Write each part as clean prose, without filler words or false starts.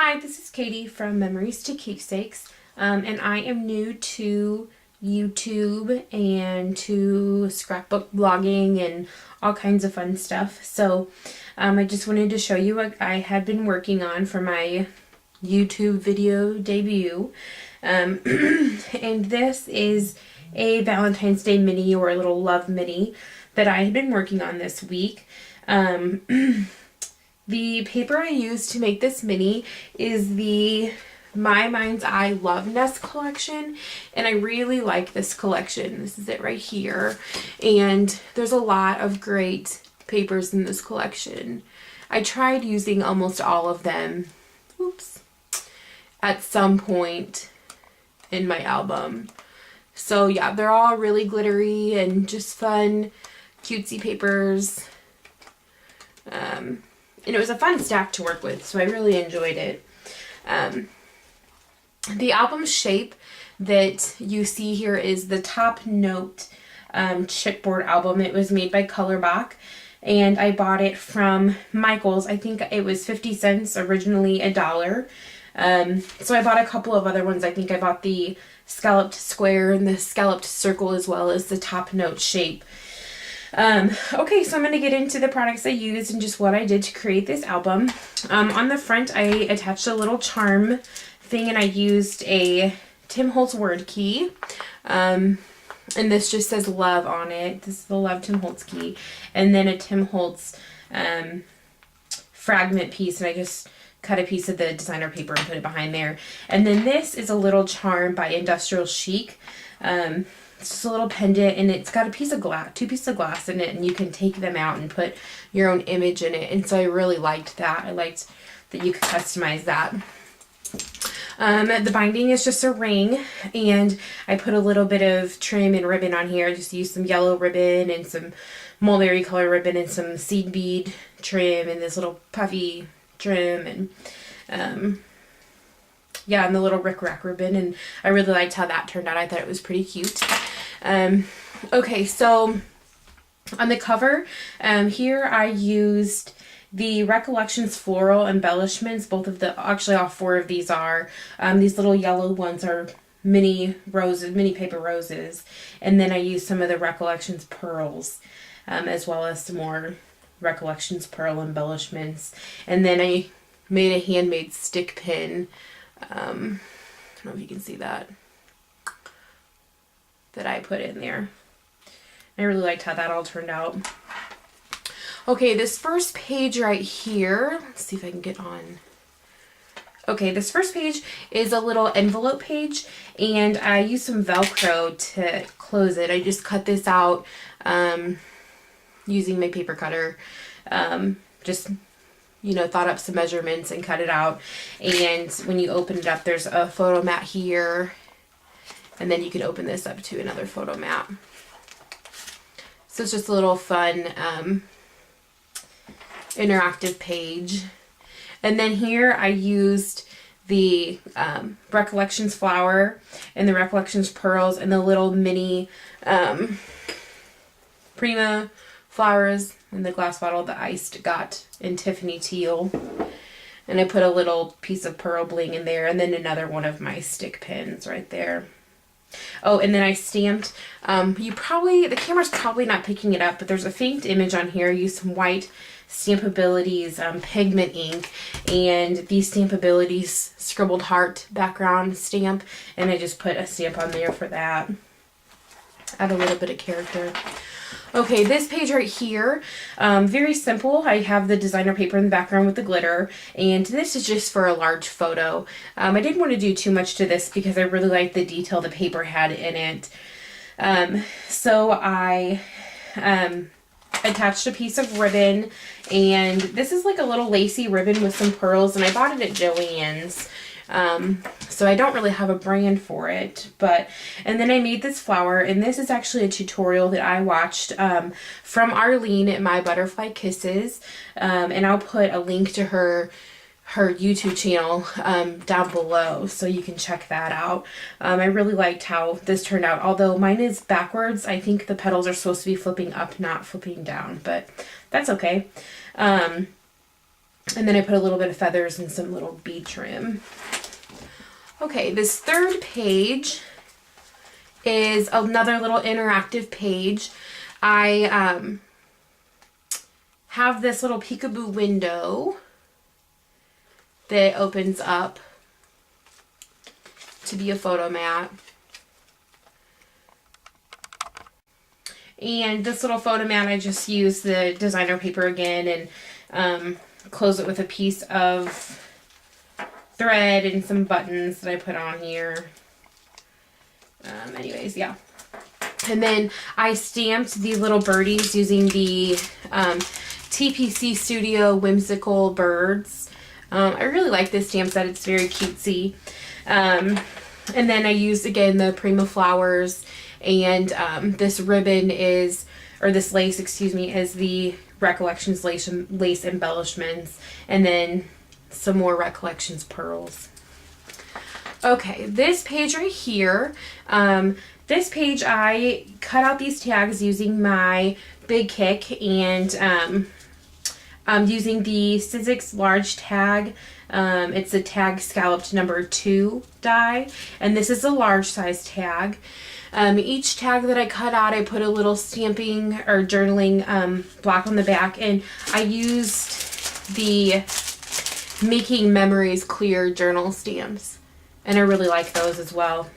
Hi, this is Katie from Memories to Keepsakes, and I am new to YouTube and to scrapbook blogging and all kinds of fun stuff. So I just wanted to show you what I had been working on for my YouTube video debut. And this is a Valentine's Day mini, or a little love mini, that I had been working on this week. The paper I used to make this mini is the My Mind's Eye Love Nest collection, and I really like this collection. This is it right here, and there's a lot of great papers in this collection. I tried using almost all of them, at some point in my album. So yeah, they're all really glittery and just fun, cutesy papers. And it was a fun stack to work with, so I really enjoyed it. The album shape that you see here is the Top Note chipboard album. It was made by Colorbach, and I bought it from Michael's. I think it was 50 cents, originally $1. So I bought a couple of other ones. I think I bought the scalloped square and the scalloped circle, as well as the Top Note shape. Okay, so I'm going to get into the products I used and just what I did to create this album. On the front, I attached a little charm thing, and I used a Tim Holtz word key. And this just says love on it. This is the Love Tim Holtz key. And then a Tim Holtz fragment piece, and I just cut a piece of the designer paper and put it behind there. And then this is a little charm by Industrial Chic. It's just a little pendant, and it's got a piece of glass, 2 pieces of glass in it, and you can take them out and put your own image in it. And so I really liked that. I liked that you could customize that. The binding is just a ring, and I put a little bit of trim and ribbon on here. I just used some yellow ribbon and some mulberry color ribbon and some seed bead trim and this little puffy trim, and yeah, and the little rickrack ribbon, and I really liked how that turned out. I thought it was pretty cute. Okay, so on the cover, here I used the Recollections floral embellishments. Actually all 4 of these are. These little yellow ones are mini roses, mini paper roses, and then I used some of the Recollections pearls, as well as some more Recollections pearl embellishments. And then I made a handmade stick pin. I don't know if you can see that I put in there. I really liked how that all turned out. Okay, this first page right here, let's see if I can get on. Okay, this first page is a little envelope page, and I used some Velcro to close it. I just cut this out using my paper cutter. Just thought up some measurements and cut it out. And when you open it up, there's a photo mat here, and then you can open this up to another photo mat. So it's just a little fun interactive page. And then here I used the Recollections flower and the Recollections pearls and the little mini Prima flowers in the glass bottle that I got in Tiffany Teal. And I put a little piece of pearl bling in there, and then another one of my stick pins right there. Oh, and then I stamped, the camera's probably not picking it up, but there's a faint image on here. I used some white Stampabilities pigment ink, and the Stampabilities scribbled heart background stamp, and I just put a stamp on there for that. Add a little bit of character. Okay, this page right here, very simple. I have the designer paper in the background with the glitter, and this is just for a large photo. I didn't want to do too much to this because I really liked the detail the paper had in it. So I attached a piece of ribbon, and this is like a little lacy ribbon with some pearls, and I bought it at Joann's. So I don't really have a brand for it, and then I made this flower, and this is actually a tutorial that I watched from Arlene at My Butterfly Kisses, and I'll put a link to her YouTube channel down below, so you can check that out. I really liked how this turned out, although mine is backwards. I think the petals are supposed to be flipping up, not flipping down, but that's okay. And then I put a little bit of feathers and some little bead trim. Okay, this third page is another little interactive page. I have this little peekaboo window that opens up to be a photo mat. And this little photo mat, I just use the designer paper again and close it with a piece of thread and some buttons that I put on here. Anyways, yeah. And then I stamped the little birdies using the TPC Studio Whimsical Birds. I really like this stamp set. It's very cutesy. And then I used, again, the Prima flowers. And this ribbon is, or this lace, excuse me, is the Recollections lace embellishments. And then some more Recollections pearls. Okay, this page right here, this page I cut out these tags using my Big Kick and using the Sizzix large tag. It's a tag scalloped number 2 die, and this is a large size tag. Each tag that I cut out, I put a little stamping or journaling block on the back, and I used the Making Memories clear journal stamps, and I really like those as well.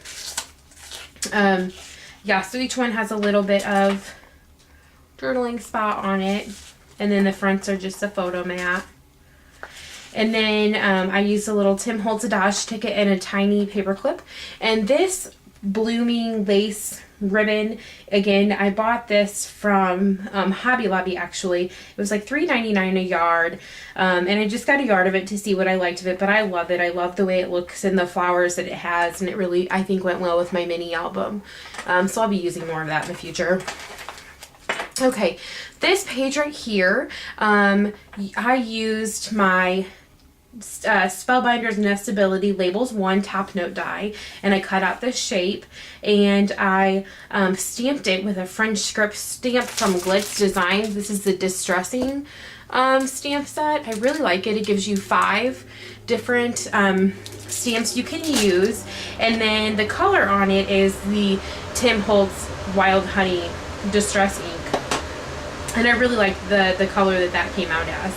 Yeah, so each one has a little bit of journaling spot on it, and then the fronts are just a photo mat. And then I used a little Tim Holtz Dodge ticket and a tiny paper clip, and this blooming lace ribbon, again, I bought this from Hobby Lobby. Actually, it was like $3.99 a yard, and I just got a yard of it to see what I liked of it, but I love it. I love the way it looks and the flowers that it has, and it really, I think, went well with my mini album. So I'll be using more of that in the future. Okay, this page right here, I used my Spellbinders Nestability Labels 1 top note die, and I cut out this shape, and I stamped it with a French script stamp from Glitz Designs. This is the Distressing stamp set. I really like it. It gives you 5 different stamps you can use, and then the color on it is the Tim Holtz Wild Honey Distress ink, and I really like the color that came out as.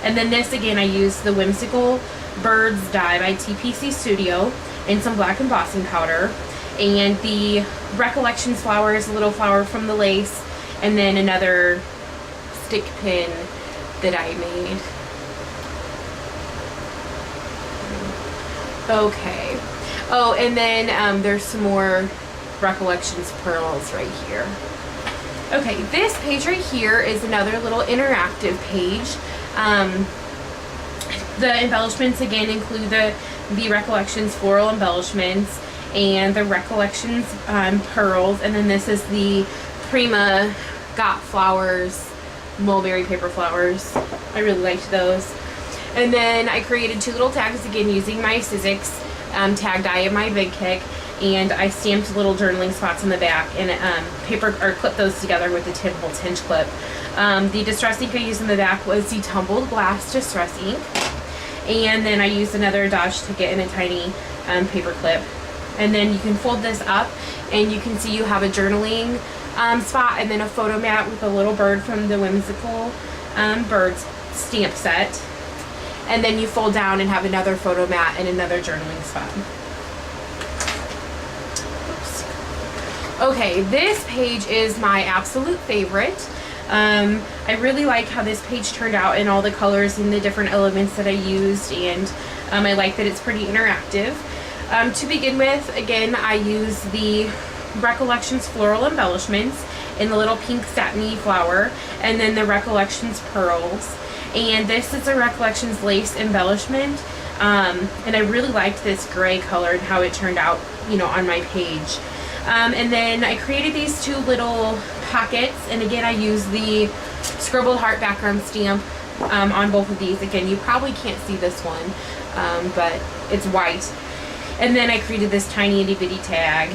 And then this, again, I used the Whimsical Birds die by TPC Studio and some black embossing powder. And the Recollections flower is a little flower from the lace. And then another stick pin that I made. Okay. Oh, and then there's some more Recollections pearls right here. Okay, this page right here is another little interactive page. The embellishments, again, include the Recollections floral embellishments and the Recollections pearls, and then this is the Prima Got Flowers mulberry paper flowers. I really liked those. And then I created 2 little tags, again, using my Sizzix tag die and my Big Kick, and I stamped little journaling spots on the back and clipped those together with the Tim Holtz hinge clip. The distress ink I used in the back was the Tumbled Glass Distress ink, and then I used another Dodge ticket and a tiny paper clip. And then you can fold this up, and you can see you have a journaling spot, and then a photo mat with a little bird from the Whimsical Birds stamp set. And then you fold down and have another photo mat and another journaling spot. Okay, this page is my absolute favorite. I really like how this page turned out and all the colors and the different elements that I used, and I like that it's pretty interactive. To begin with, again, I use the Recollections floral embellishments in the little pink satiny flower, and then the Recollections pearls. And this is a Recollections lace embellishment, and I really liked this gray color and how it turned out, you know, on my page. And then I created these 2 little pockets, and again, I used the scribbled heart background stamp on both of these. Again, you probably can't see this one, but it's white. And then I created this tiny itty bitty tag.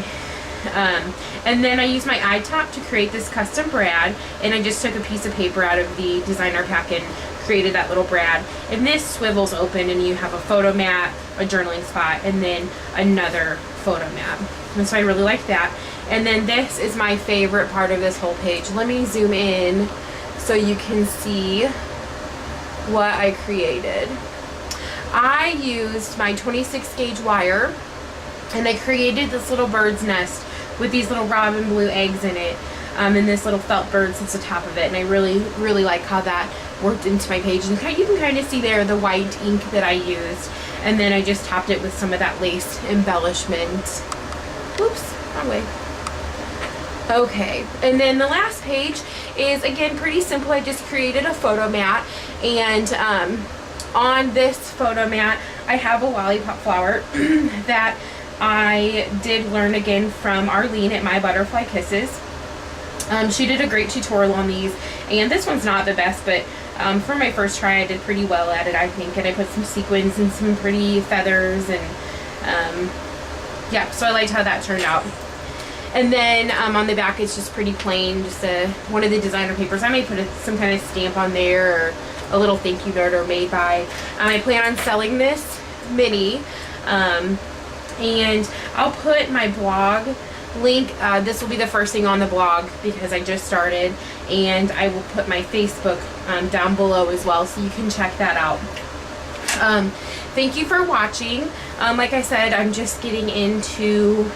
And then I used my eye top to create this custom brad, and I just took a piece of paper out of the designer pack and created that little brad. And this swivels open and you have a photo mat, a journaling spot, and then another photo mat. And so I really like that. And then this is my favorite part of this whole page. Let me zoom in so you can see what I created. I used my 26 gauge wire, and I created this little bird's nest with these little robin blue eggs in it, and this little felt bird sits on top of it. And I really like how that worked into my page. And you can kind of see there the white ink that I used, and then I just topped it with some of that lace embellishment. Oops, wrong way. Okay, and then the last page is again pretty simple. I just created a photo mat, and on this photo mat I have a lollipop flower that I did learn again from Arlene at My Butterfly Kisses. She did a great tutorial on these, and this one's not the best, but for my first try I did pretty well at it, I think. And I put some sequins and some pretty feathers, and yeah, so I liked how that turned out. And then on the back it's just pretty plain, just one of the designer papers. I may put some kind of stamp on there, or a little thank you note, or made by. I plan on selling this mini, and I'll put my blog link. This will be the first thing on the blog because I just started, and I will put my Facebook down below as well, so you can check that out. Thank you for watching. Like I said, I'm just getting into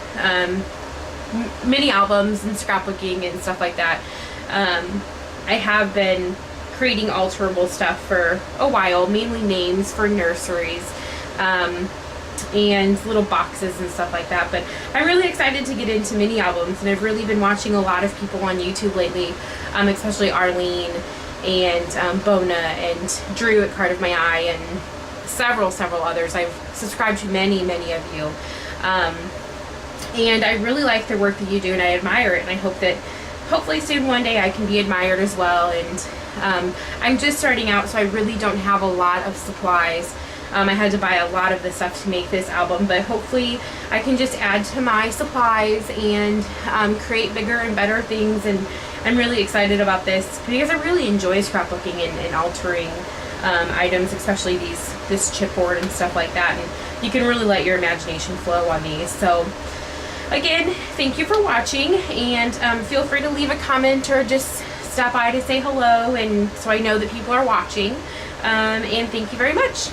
mini albums and scrapbooking and stuff like that. I have been creating alterable stuff for a while, mainly names for nurseries, and little boxes and stuff like that. But I'm really excited to get into mini albums, and I've really been watching a lot of people on YouTube lately, especially Arlene and Bona and Drew at Card of My Eye, and several others. I've subscribed to many of you. And I really like the work that you do, and I admire it, and I hope that hopefully soon one day I can be admired as well. And I'm just starting out, so I really don't have a lot of supplies. I had to buy a lot of the stuff to make this album, but hopefully I can just add to my supplies and create bigger and better things. And I'm really excited about this because I really enjoy scrapbooking and altering items, especially this chipboard and stuff like that. And you can really let your imagination flow on these. So again, thank you for watching, and feel free to leave a comment or just stop by to say hello, and so I know that people are watching. And thank you very much.